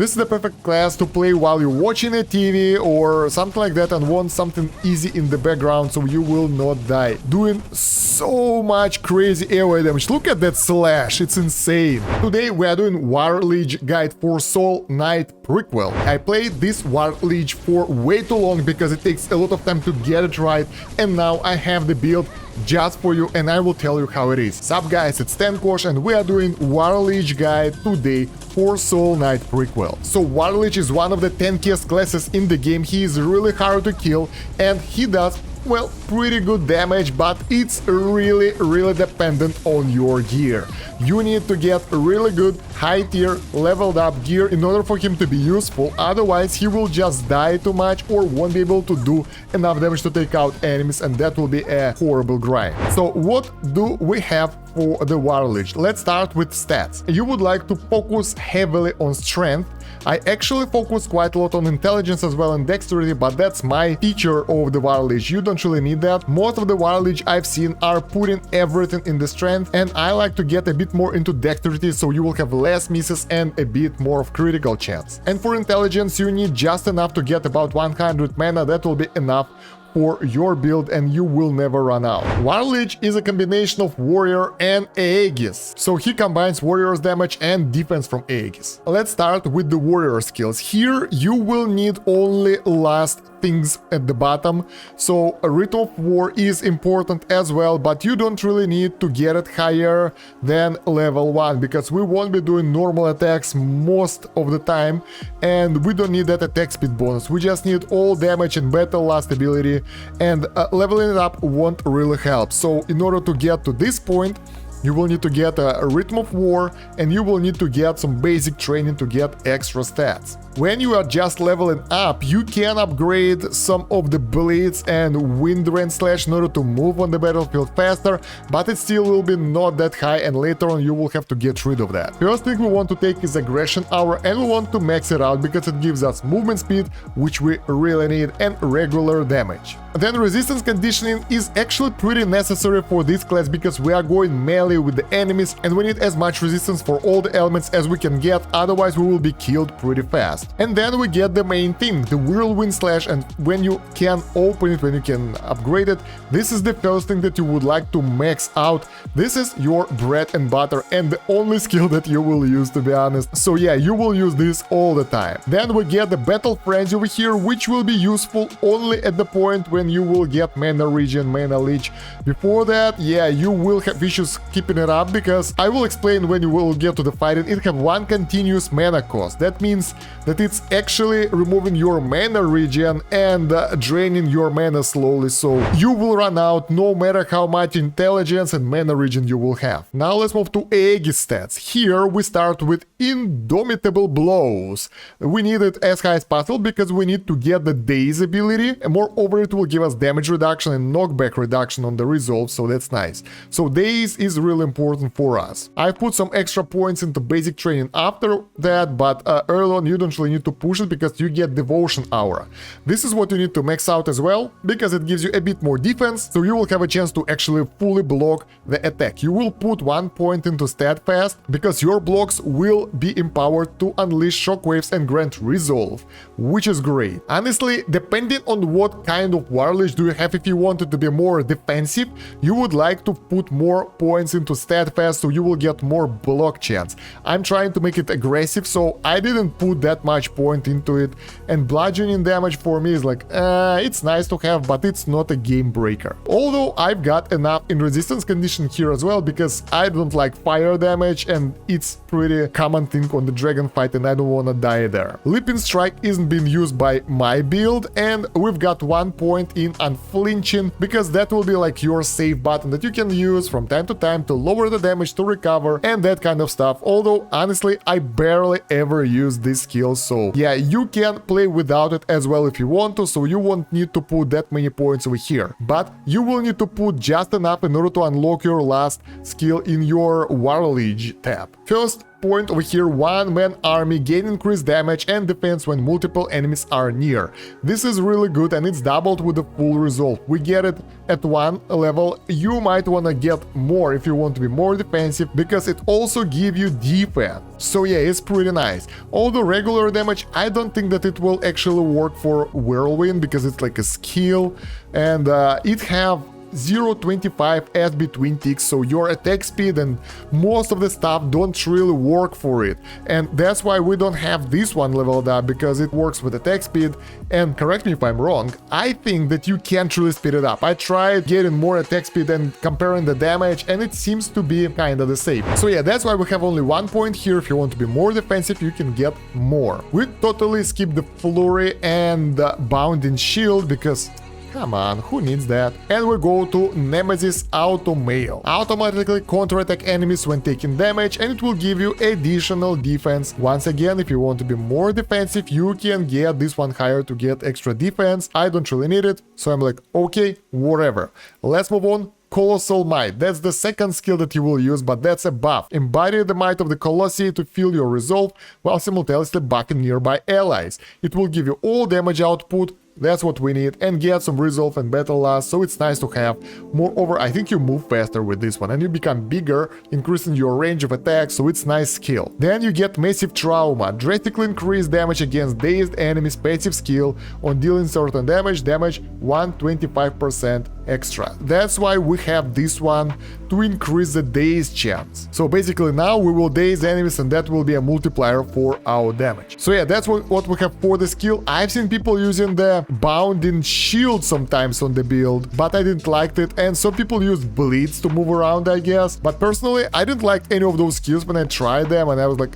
This is the perfect class to play while you're watching a TV or something like that and want something easy in the background so you will not die. Doing so much crazy AoE damage. Look at that slash, it's insane. Today we are doing Warliege guide for Soul Knight Prequel. I played this Warliege for way too long because it takes a lot of time to get it right, and now I have the build just for you and I will tell you how it is. Sup guys, it's Kosh and we are doing Warliege guide today for Soul Knight Prequel. So Warliege is one of the tankiest classes in the game. He is really hard to kill and he does, well, pretty good damage, but it's really dependent on your gear. You need to get really good high tier leveled up gear in order for him to be useful, otherwise he will just die too much or won't be able to do enough damage to take out enemies, and that will be a horrible grind. So what do we have for the Warliege? Let's start with stats. You would like to focus heavily on strength. I actually focus quite a lot on intelligence as well and dexterity, but that's my feature of the Warliege. You don't really need that. Most of the Warliege I've seen are putting everything in the strength, and I like to get a bit more into dexterity so you will have less misses and a bit more of critical chance. And for intelligence you need just enough to get about 100 mana. That will be enough for your build and you will never run out. Warliege is a combination of Warrior and Aegis, so he combines Warrior's damage and defense from Aegis. Let's start with the Warrior skills. Here you will need only last things at the bottom, so a Rhythm of War is important as well, but you don't really need to get it higher than level 1 because we won't be doing normal attacks most of the time and we don't need that attack speed bonus. We just need all damage and battle last ability, and leveling it up won't really help. So in order to get to this point you will need to get a Rhythm of War and you will need to get some basic training to get extra stats. When you are just leveling up, you can upgrade some of the Blitz and Wind Rain Slash in order to move on the battlefield faster, but it still will be not that high and later on you will have to get rid of that. First thing we want to take is Aggression Aura and we want to max it out because it gives us movement speed, which we really need, and regular damage. Then Resistance Conditioning is actually pretty necessary for this class because we are going melee with the enemies and we need as much resistance for all the elements as we can get, otherwise we will be killed pretty fast. And then we get the main thing, the Whirlwind Slash, and when you can open it, when you can upgrade it, this is the first thing that you would like to max out. This is your bread and butter and the only skill that you will use, to be honest. So yeah, you will use this all the time. Then we get the Battle Frenzy over here, which will be useful only at the point when you will get Mana Regen, Mana Leech. Before that, yeah, you will have issues keeping it up because I will explain when you will get to the fighting. It have one continuous mana cost. That means that it's actually removing your mana regen and draining your mana slowly, so you will run out no matter how much intelligence and mana regen you will have. Now let's move to Aegis stats. Here we start with Indomitable Blows. We need it as high as possible because we need to get the Daze ability, and moreover it will give us damage reduction and knockback reduction on the resolve, so that's nice. So Daze is really important for us. I put some extra points into basic training after that, but early on you don't really need to push it because you get Devotion Aura. This is what you need to max out as well because it gives you a bit more defense, so you will have a chance to actually fully block the attack. You will put 1 point into Steadfast because your blocks will be empowered to unleash shockwaves and grant resolve, which is great. Honestly, depending on what kind of Warliege do you have, if you want it to be more defensive, you would like to put more points into Steadfast so you will get more block chance. I'm trying to make it aggressive, so I didn't put that much point into it, and bludgeoning damage for me is like, it's nice to have, but it's not a game breaker. Although I've got enough in resistance condition here as well because I don't like fire damage and it's pretty common thing on the dragon fight and I don't wanna die there. Leaping Strike isn't being used by my build, and we've got 1 point in Unflinching because that will be like your save button that you can use from time to time to lower the damage, to recover and that kind of stuff. Although honestly I barely ever use this skill, so yeah, you can play without it as well if you want to, so you won't need to put that many points over here, but you will need to put just enough in order to unlock your last skill in your Warliege tab. First, point over here, one-man army, gain increased damage and defense when multiple enemies are near. This is really good and it's doubled with the full resolve. We get it at one level. You might want to get more if you want to be more defensive, because it also gives you defense. So yeah, it's pretty nice. Although regular damage, I don't think that it will actually work for Whirlwind, because it's like a skill, and it have 0.25 as between ticks, so your attack speed and most of the stuff don't really work for it, and that's why we don't have this one leveled up, because it works with attack speed. And correct me if I'm wrong, I think that you can't really speed it up. I tried getting more attack speed and comparing the damage, and it seems to be kinda the same. So yeah, that's why we have only 1 point here. If you want to be more defensive, you can get more. We totally skip the flurry and bounding shield, because come on, who needs that? And we go to Nemesis Auto Mail. Automatically counterattack enemies when taking damage, and it will give you additional defense. Once again, if you want to be more defensive, you can get this one higher to get extra defense. I don't really need it, so I'm like, okay, whatever. Let's move on. Colossal Might. That's the second skill that you will use, but that's a buff. Embody the might of the Colossi to fill your resolve while simultaneously bucking nearby allies. It will give you all damage output. That's what we need, and get some resolve and battle last, so it's nice to have. Moreover, I think you move faster with this one, and you become bigger, increasing your range of attack, so it's nice skill. Then you get Massive Trauma, drastically increase damage against dazed enemies, passive skill. On dealing certain damage 125% extra. That's why we have this one, to increase the daze chance. So basically now we will daze enemies, and that will be a multiplier for our damage. So yeah, that's what we have for the skill. I've seen people using the bounding shield sometimes on the build, but I didn't like it, and some people use bleeds to move around, I guess. But personally, I didn't like any of those skills when I tried them, and I was like,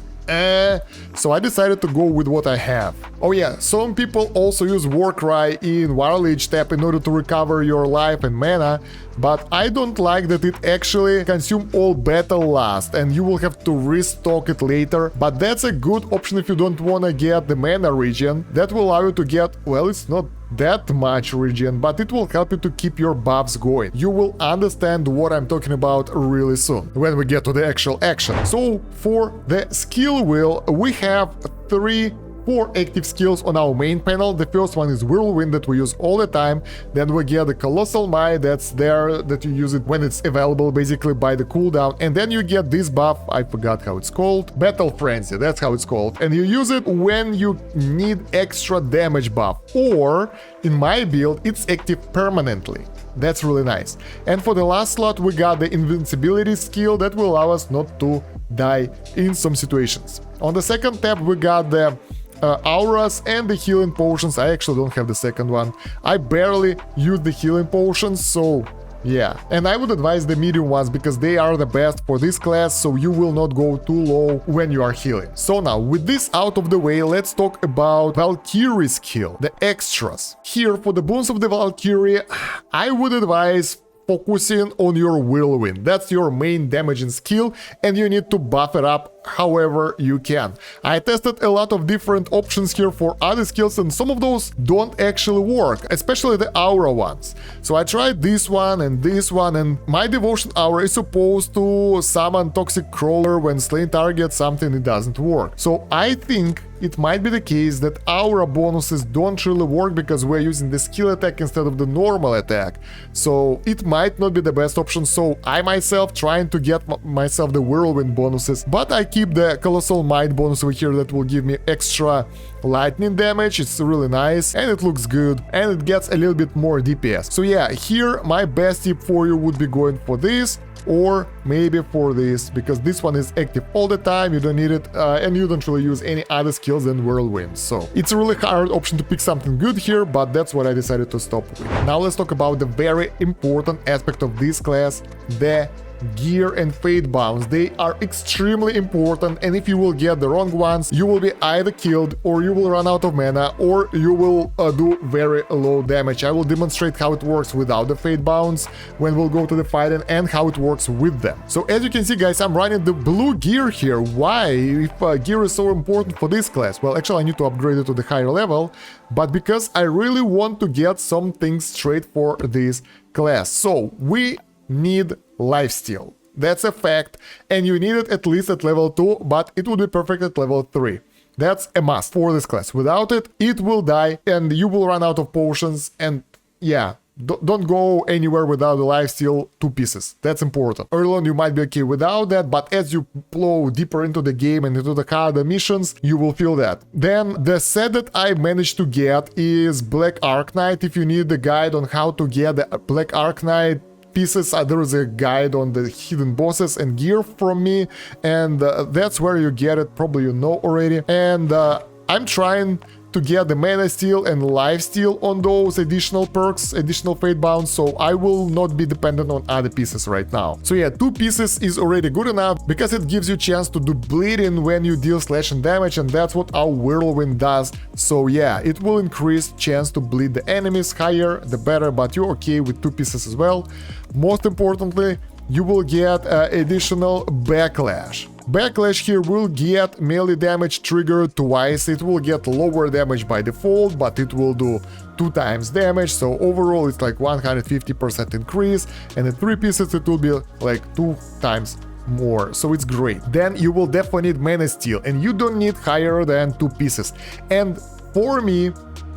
so I decided to go with what I have. Oh yeah, some people also use Warcry in Warliege tab in order to recover your life and mana, but I don't like that it actually consumes all battle last, and you will have to restock it later. But that's a good option if you don't want to get the mana regen. That will allow you to get, well, it's not that much regen, but it will help you to keep your buffs going. You will understand what I'm talking about really soon, when we get to the actual action. So for the skill wheel, we have 4 active skills on our main panel. The first one is Whirlwind, that we use all the time. Then we get the Colossal Might, that's there, that you use it when it's available, basically by the cooldown. And then you get this buff, I forgot how it's called, Battle Frenzy, that's how it's called. And you use it when you need extra damage buff, or in my build, it's active permanently. That's really nice. And for the last slot, we got the Invincibility skill that will allow us not to die in some situations. On the second tab, we got the auras and the healing potions. I actually don't have the second one. I barely use the healing potions, so yeah. And I would advise the medium ones, because they are the best for this class, so you will not go too low when you are healing. So now, with this out of the way, let's talk about Valkyrie skill, the extras. Here, for the Boons of the Valkyrie, I would advise focusing on your Whirlwind. That's your main damaging skill, and you need to buff it up however you can. I tested a lot of different options here for other skills, and some of those don't actually work, especially the aura ones. So I tried this one, and my devotion aura is supposed to summon toxic crawler when slaying target something. It doesn't work. So I think it might be the case that aura bonuses don't really work, because we're using the skill attack instead of the normal attack. So it might not be the best option. So I myself trying to get myself the Whirlwind bonuses, but I keep the Colossal Might bonus over here that will give me extra lightning damage. It's really nice, and it looks good, and it gets a little bit more DPS. So yeah, here my best tip for you would be going for this, or maybe for this, because this one is active all the time, you don't need it, and you don't really use any other skills than Whirlwind. So it's a really hard option to pick something good here, but that's what I decided to stop with. Now let's talk about the very important aspect of this class, the gear and fate bounds. They are extremely important, and if you will get the wrong ones, you will be either killed, or you will run out of mana, or you will do very low damage. I will demonstrate how it works without the fate bounds when we'll go to the fighting, and how it works with them. So as you can see, guys, I'm running the blue gear here. Why? If gear is so important for this class? Well, actually I need to upgrade it to the higher level, but because I really want to get some things straight for this class. So we need lifesteal. That's a fact. And you need it at least at level 2, but it would be perfect at level 3. That's a must for this class. Without it, it will die and you will run out of potions. And yeah, don't go anywhere without the lifesteal 2 pieces. That's important. Early on you might be okay without that, but as you plow deeper into the game and into the harder missions, you will feel that. Then the set that I managed to get is Black Arknight. If you need the guide on how to get the Black Arknight pieces, there is a guide on the hidden bosses and gear from me, and that's where you get it. Probably you know already. And I'm trying to get the mana steal and life steal on those additional perks, additional fate bounds, so I will not be dependent on other pieces right now. So yeah, 2 pieces is already good enough because it gives you chance to do bleeding when you deal slashing damage, and that's what our whirlwind does. So yeah, it will increase chance to bleed the enemies. Higher the better, but you're okay with 2 pieces as well. Most importantly, you will get additional backlash. Backlash here will get melee damage triggered twice. It will get lower damage by default, but it will do 2 times damage. So overall it's like 150% increase, and at 3 pieces it will be like 2 times more. So it's great. Then you will definitely need mana steal, and you don't need higher than 2 pieces. And for me,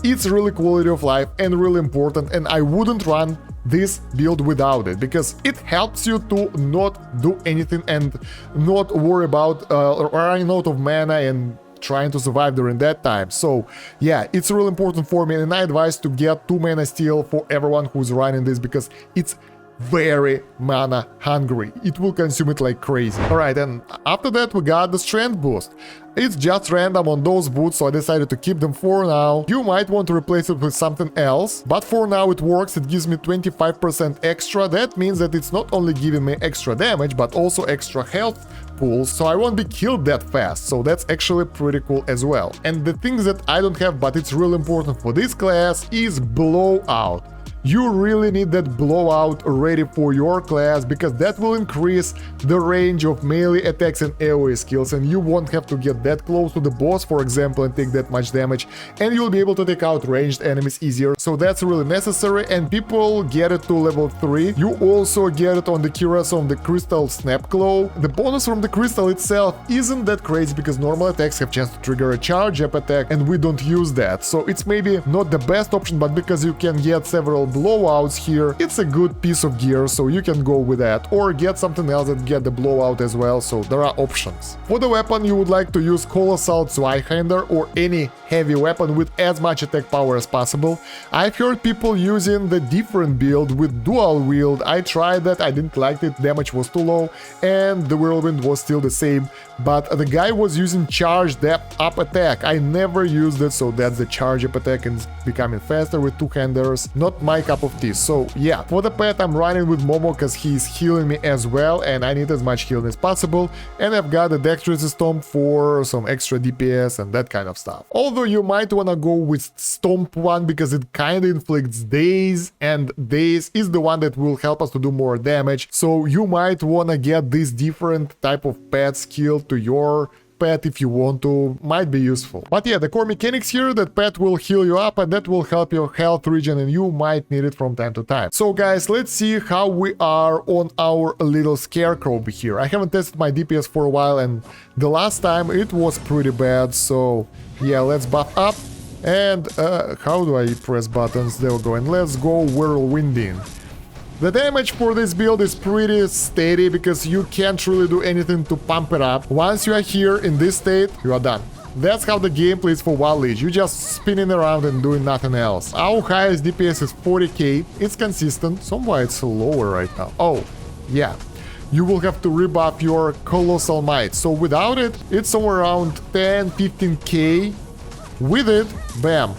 it's really quality of life and really important, and I wouldn't run this build without it, because it helps you to not do anything and not worry about running out of mana and trying to survive during that time. So yeah, it's really important for me, and I advise to get 2 mana steal for everyone who's running this, because it's very mana hungry. It will consume it like crazy. Alright, and after that we got the strength boost. It's just random on those boots, so I decided to keep them for now. You might want to replace it with something else, but for now it works. It gives me 25% extra. That means that it's not only giving me extra damage, but also extra health pools, so I won't be killed that fast. So that's actually pretty cool as well. And the things that I don't have, but it's really important for this class, is blowout. You really need that blowout ready for your class, because that will increase the range of melee attacks and AoE skills, and you won't have to get that close to the boss, for example, and take that much damage, and you'll be able to take out ranged enemies easier. So that's really necessary, and people get it to level 3. You also get it on the Kiras on the Crystal Snap Claw. The bonus from the crystal itself isn't that crazy, because normal attacks have chance to trigger a charge up attack, and we don't use that. So it's maybe not the best option, but because you can get several blowouts here, it's a good piece of gear, so you can go with that, or get something else that get the blowout as well. So there are options. For the weapon, you would like to use Colossal Zweihander or any heavy weapon with as much attack power as possible. I've heard people using the different build with dual wield. I tried that, I didn't like it, damage was too low and the whirlwind was still the same, but the guy was using charged up attack. I never used it, so that's the charge up attack, and it's becoming faster with two-handers. Not my cup of tea. So yeah, for the pet I'm running with Momo because he's healing me as well, and I need as much healing as possible, and I've got the Dexterous Stomp for some extra DPS and that kind of stuff. Although you might wanna go with Stomp one because it kinda inflicts daze, and daze is the one that will help us to do more damage, so you might wanna get this different type of pet skill to your pet if you want to, might be useful. But yeah, the core mechanics here, that pet will heal you up and that will help your health regen, and you might need it from time to time. So guys, let's see how we are on our little scarecrow here. I haven't tested my DPS for a while, and the last time it was pretty bad, so yeah, let's buff up. And how do I press buttons? There we go, and let's go whirlwinding. The damage for this build is pretty steady because you can't really do anything to pump it up. Once you are here in this state, you are done. That's how the game plays for Warliege. You're just spinning around and doing nothing else. Our highest DPS is 40k. It's consistent. Somewhere it's lower right now. Oh, yeah. You will have to rebuff your Colossal Might. So without it, it's somewhere around 10-15k. With it, bam.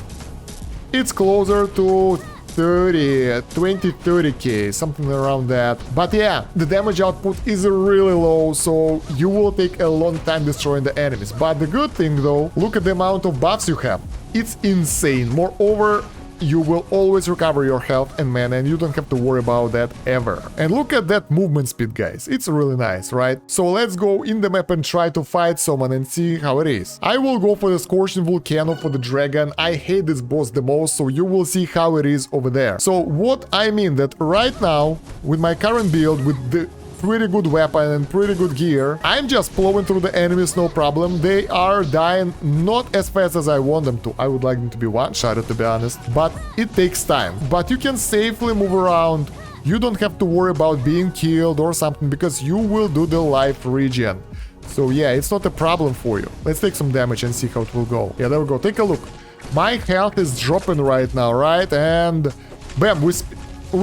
It's closer to 20-30k, something around that. But yeah, the damage output is really low, so you will take a long time destroying the enemies. But the good thing though, look at the amount of buffs you have. It's insane. Moreover, you will always recover your health and mana, and you don't have to worry about that ever. And look at that movement speed, guys. It's really nice, right? So let's go in the map and try to fight someone and see how it is. I will go for the Scorching Volcano for the dragon. I hate this boss the most, so you will see how it is over there. So what I mean that right now, with my current build, with the pretty good weapon and pretty good gear. I'm just plowing through the enemies, no problem. They are dying not as fast as I want them to. I would like them to be one-shotted, to be honest, but it takes time. But you can safely move around. You don't have to worry about being killed or something, because you will do the life regen. So yeah, it's not a problem for you. Let's take some damage and see how it will go. Yeah, there we go. Take a look. My health is dropping right now, right? And bam, we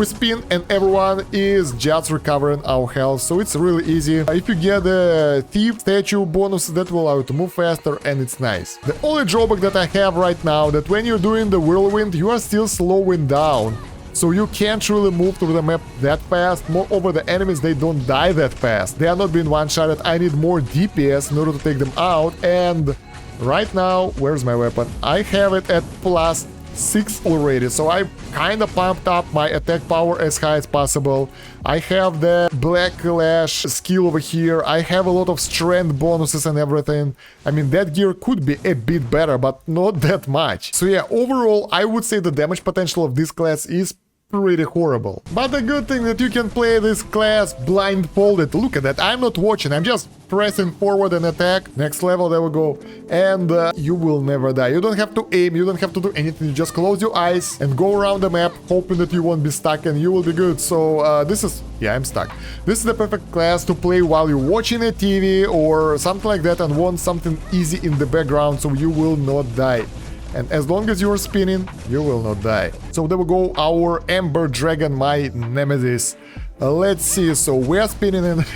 spin and everyone is just recovering our health. So it's really easy. If you get a thief statue bonus, that will allow you to move faster, and it's nice. The only drawback that I have right now, that when you're doing the whirlwind, you are still slowing down. So you can't really move through the map that fast. Moreover, the enemies, they don't die that fast. They are not being one-shotted. I need more DPS in order to take them out. And right now, where's my weapon? I have it at +6 already. So I kind of pumped up my attack power as high as possible. I have the Black Lash skill over here. I have a lot of strength bonuses and everything. I mean, that gear could be a bit better, but not that much. So yeah, overall, I would say the damage potential of this class is pretty horrible. But the good thing that you can play this class blindfolded. Look at that, I'm not watching, I'm just pressing forward and attack. Next level, there we go. And you will never die. You don't have to aim, you don't have to do anything. You just close your eyes and go around the map, hoping that you won't be stuck and you will be good. So this is... yeah, I'm stuck. This is the perfect class to play while you're watching a TV or something like that and want something easy in the background, so you will not die. And as long as you're spinning, you will not die. So there we go, our Ember Dragon, my nemesis. Let's see, so we're spinning and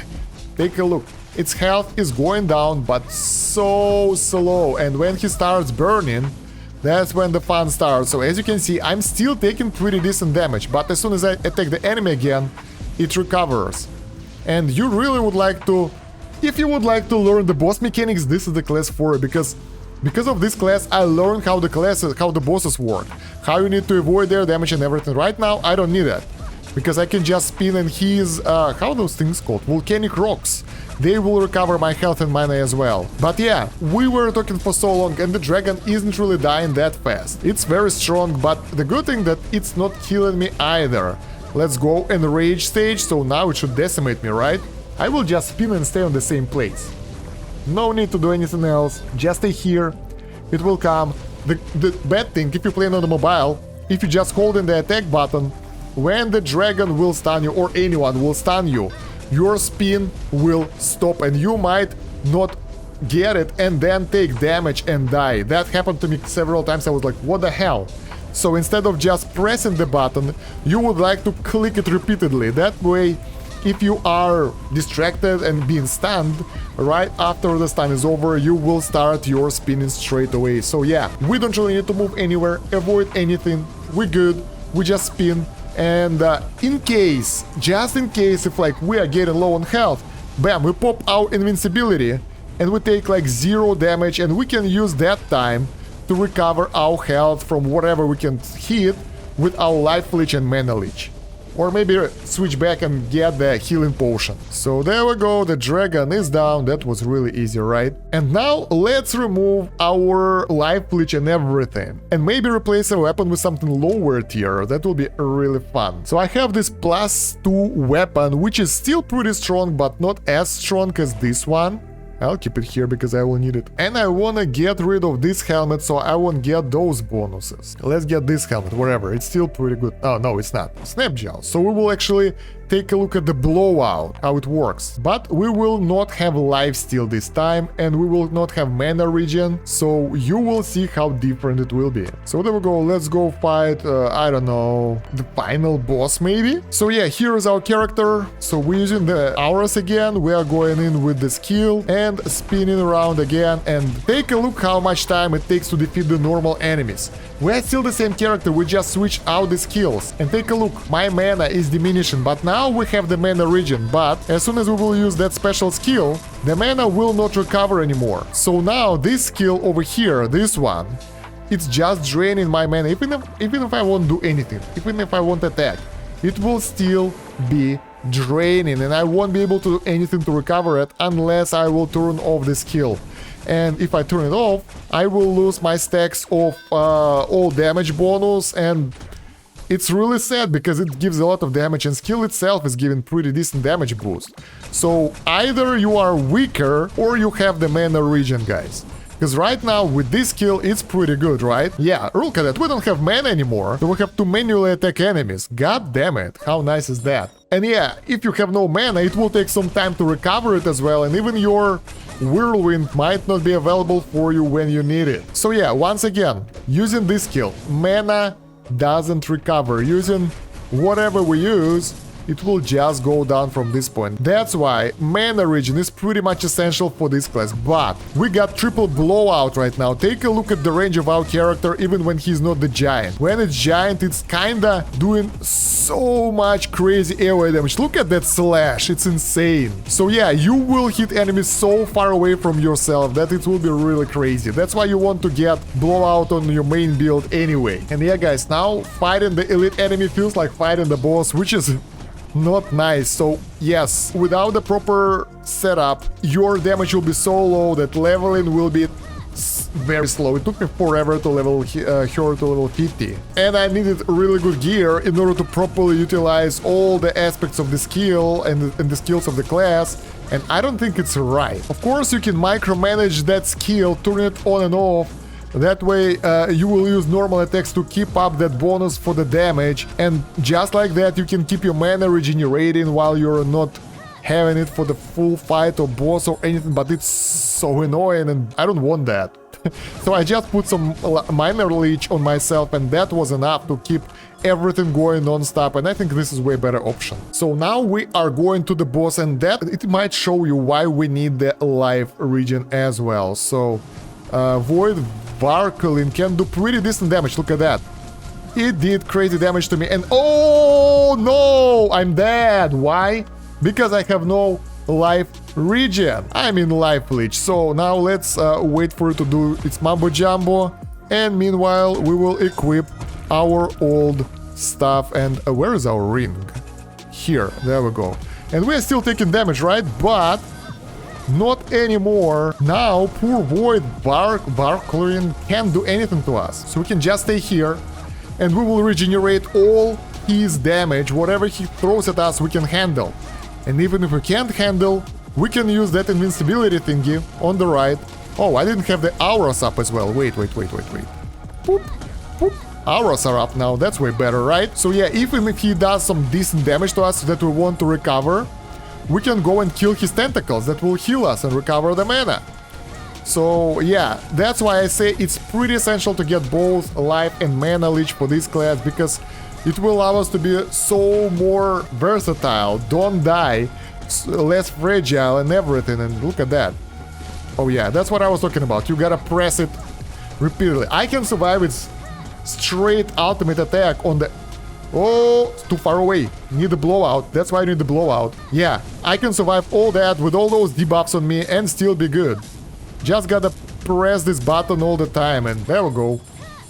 take a look. Its health is going down, but so slow. And when he starts burning, that's when the fun starts. So as you can see, I'm still taking pretty decent damage, but as soon as I attack the enemy again, it recovers. And you really would like to... if you would like to learn the boss mechanics, this is the class for it, because of this class, I learned how the bosses work, how you need to avoid their damage and everything. Right now, I don't need that, because I can just spin and he's, how are those things called? Volcanic rocks. They will recover my health and mana as well. But yeah, we were talking for so long and the dragon isn't really dying that fast. It's very strong, but the good thing that it's not killing me either. Let's go and rage stage, so now it should decimate me, right? I will just spin and stay on the same place. No need to do anything else, just stay here, it will come. The bad thing, if you're playing on the mobile, if you just hold in the attack button, when the dragon will stun you or anyone will stun you, your spin will stop and you might not get it and then take damage and die. That happened to me several times. I was like, what the hell? So instead of just pressing the button, you would like to click it repeatedly. That way, if you are distracted and being stunned, right after the stun is over, you will start your spinning straight away. So yeah, we don't really need to move anywhere, avoid anything, we're good, we just spin. And just in case if like we are getting low on health, bam, we pop our invincibility and we take like 0 damage, and we can use that time to recover our health from whatever we can hit with our life leech and mana leech. Or maybe switch back and get the healing potion. So there we go, the dragon is down. That was really easy, right? And now let's remove our life leech and everything. And maybe replace a weapon with something lower tier. That will be really fun. So I have this +2 weapon, which is still pretty strong, but not as strong as this one. I'll keep it here because I will need it. And I wanna get rid of this helmet so I won't get those bonuses. Let's get this helmet, whatever, it's still pretty good. Oh, no, it's not. Snap gel. So we will actually take a look at the blowout, how it works. But we will not have lifesteal this time, and we will not have mana regen, so you will see how different it will be. So there we go, let's go fight, I don't know, the final boss maybe? So yeah, here is our character. So we're using the auras again, we are going in with the skill and spinning around again, and take a look how much time it takes to defeat the normal enemies. We are still the same character, we just switched out the skills. And take a look, my mana is diminishing, but now we have the mana regen, but as soon as we will use that special skill, the mana will not recover anymore. So now this skill over here, this one, it's just draining my mana, even if I won't do anything, even if I won't attack, it will still be draining, and I won't be able to do anything to recover it unless I will turn off the skill. And if I turn it off, I will lose my stacks of all damage bonus, and it's really sad because it gives a lot of damage and skill itself is giving pretty decent damage boost. So either you are weaker or you have the mana regen, guys. Because right now with this skill it's pretty good, right? Yeah, look at that, we don't have mana anymore, so we have to manually attack enemies. God damn it, how nice is that? And yeah, if you have no mana, it will take some time to recover it as well, and even your Whirlwind might not be available for you when you need it. So yeah, once again, using this skill, mana doesn't recover. Using whatever we use, it will just go down from this point. That's why mana regen is pretty much essential for this class. But we got triple blowout right now. Take a look at the range of our character even when he's not the giant. When it's giant, it's kinda doing so much crazy AoE damage. Look at that slash, it's insane. So yeah, you will hit enemies so far away from yourself that it will be really crazy. That's why you want to get blowout on your main build anyway. And yeah guys, now fighting the elite enemy feels like fighting the boss, which is not nice. So yes, without the proper setup, your damage will be so low that leveling will be very slow. It took me forever to level her to level 50. And I needed really good gear in order to properly utilize all the aspects of the skill and the skills of the class. And I don't think it's right. Of course, you can micromanage that skill, turn it on and off. That way you will use normal attacks to keep up that bonus for the damage, and just like that you can keep your mana regenerating while you're not having it for the full fight or boss or anything, but it's so annoying and I don't want that. So I just put some minor leech on myself and that was enough to keep everything going non-stop, and I think this is way better option. So now we are going to the boss, and that it might show you why we need the life regen as well. So Void Valkyrie can do pretty decent damage, look at that. It did crazy damage to me, and oh no, I'm dead. Why? Because I have no life regen. I'm in life leech. So now let's wait for it to do its mambo jumbo, and meanwhile we will equip our old stuff. And where is our ring? Here, there we go. And we are still taking damage, right? But not anymore. Now poor Void Valkyrie can't do anything to us, so we can just stay here and we will regenerate all his damage. Whatever he throws at us we can handle, and even if we can't handle, we can use that invincibility thingy on the right. Oh, I didn't have the auras up as well. Wait. Boop, boop. Auras are up now, that's way better, right? So yeah, even if he does some decent damage to us that we want to recover, we can go and kill his tentacles that will heal us and recover the mana. So yeah, that's why I say it's pretty essential to get both life and mana leech for this class, because it will allow us to be so more versatile, don't die, less fragile and everything. And look at that. Oh yeah, that's what I was talking about. You gotta press it repeatedly. I can survive its straight ultimate attack on the... Oh, it's too far away. Need the blowout. That's why I need the blowout. Yeah, I can survive all that with all those debuffs on me and still be good. Just gotta press this button all the time, and there we go.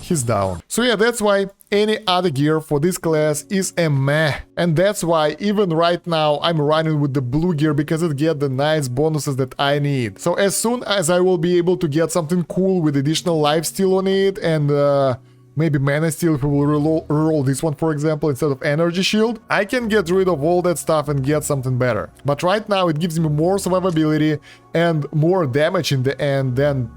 He's down. So yeah, that's why any other gear for this class is a meh. And that's why even right now I'm running with the blue gear, because it gets the nice bonuses that I need. So as soon as I will be able to get something cool with additional lifesteal on it and maybe mana steal, if we will roll this one for example instead of energy shield, I can get rid of all that stuff and get something better. But right now it gives me more survivability and more damage in the end than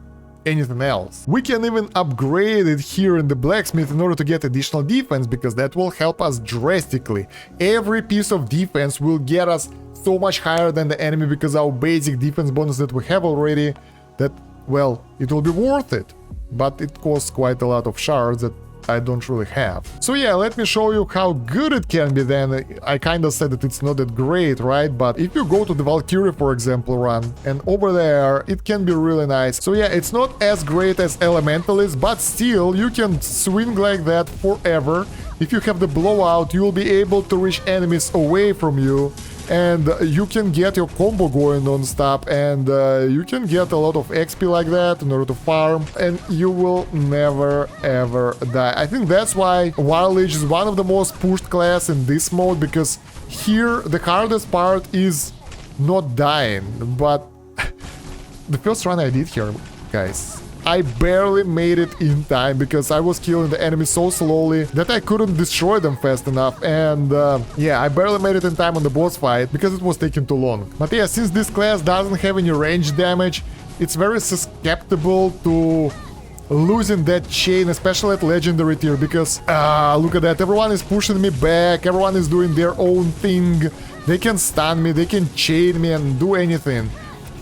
anything else. We can even upgrade it here in the blacksmith in order to get additional defense, because that will help us drastically. Every piece of defense will get us so much higher than the enemy, because our basic defense bonus that we have already, that, well, it will be worth it. But it costs quite a lot of shards that I don't really have. So yeah, let me show you how good it can be then. I kinda said that it's not that great, right? But if you go to the Valkyrie, for example, run, and over there, it can be really nice. So yeah, it's not as great as Elementalist, but still, you can swing like that forever. If you have the blowout, you'll be able to reach enemies away from you, and you can get your combo going non-stop, and you can get a lot of XP like that in order to farm, and you will never ever die. I think that's why Warliege is one of the most pushed class in this mode, because here the hardest part is not dying. But the first run I did here, guys, I barely made it in time because I was killing the enemies so slowly that I couldn't destroy them fast enough. And yeah, I barely made it in time on the boss fight because it was taking too long. But yeah, since this class doesn't have any range damage, it's very susceptible to losing that chain, especially at legendary tier, because look at that, everyone is pushing me back, everyone is doing their own thing. They can stun me, they can chain me and do anything,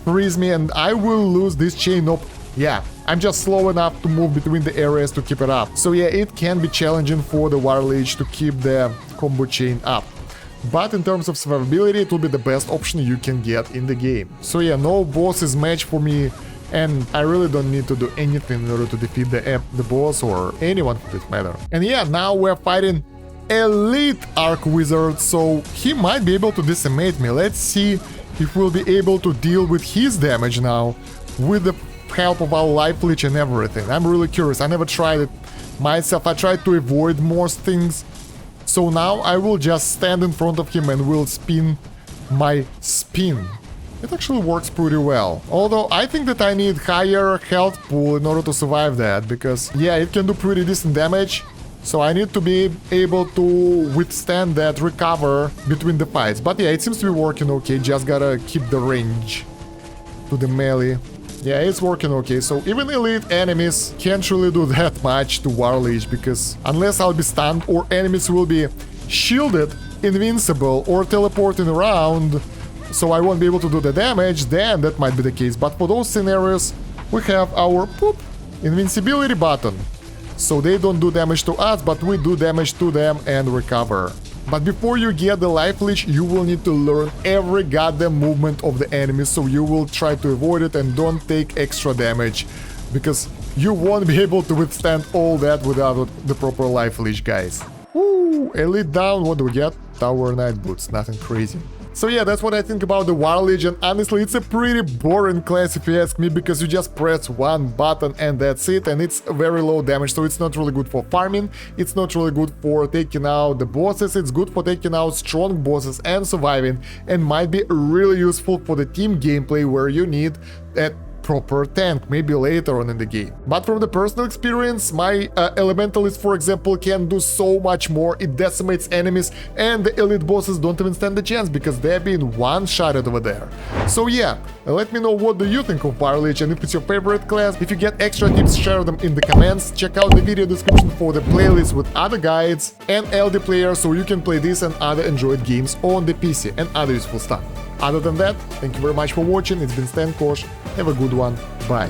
freeze me, and I will lose this chain up. Yeah, I'm just slow enough to move between the areas to keep it up. So yeah, it can be challenging for the Warliege to keep the combo chain up. But in terms of survivability, it will be the best option you can get in the game. So yeah, no boss is match for me, and I really don't need to do anything in order to defeat the boss or anyone for this matter. And yeah, now we're fighting Elite Arc Wizard, so he might be able to decimate me. Let's see if we'll be able to deal with his damage now with the help of our life leech and everything. I'm really curious. I never tried it myself. I tried to avoid most things. So now I will just stand in front of him and will spin my spin. It actually works pretty well. Although I think that I need higher health pool in order to survive that, because yeah, it can do pretty decent damage. So I need to be able to withstand that recover between the fights. But yeah, it seems to be working okay. Just gotta keep the range to the melee. Yeah, it's working okay. So even elite enemies can't really do that much to Warliege, because unless I'll be stunned or enemies will be shielded, invincible, or teleporting around, so I won't be able to do the damage, then that might be the case. But for those scenarios, we have our invincibility button. So they don't do damage to us, but we do damage to them and recover. But before you get the life leech, you will need to learn every goddamn movement of the enemy, so you will try to avoid it and don't take extra damage, because you won't be able to withstand all that without the proper life leech, guys. Ooh, elite down, what do we get? Tower Knight boots, nothing crazy. So yeah, that's what I think about the Warliege, and honestly, it's a pretty boring class if you ask me, because you just press one button and that's it, and it's very low damage, so it's not really good for farming, it's not really good for taking out the bosses, it's good for taking out strong bosses and surviving, and might be really useful for the team gameplay where you need that proper tank, maybe later on in the game. But from the personal experience, my Elementalist, for example, can do so much more. It decimates enemies, and the elite bosses don't even stand a chance because they're being one-shotted over there. So yeah, let me know what do you think of Warliege, and if it's your favorite class. If you get extra tips, share them in the comments. Check out the video description for the playlist with other guides and LD players, so you can play this and other Android games on the PC and other useful stuff. Other than that, thank you very much for watching. It's been Kosh. Have a good one. Bye.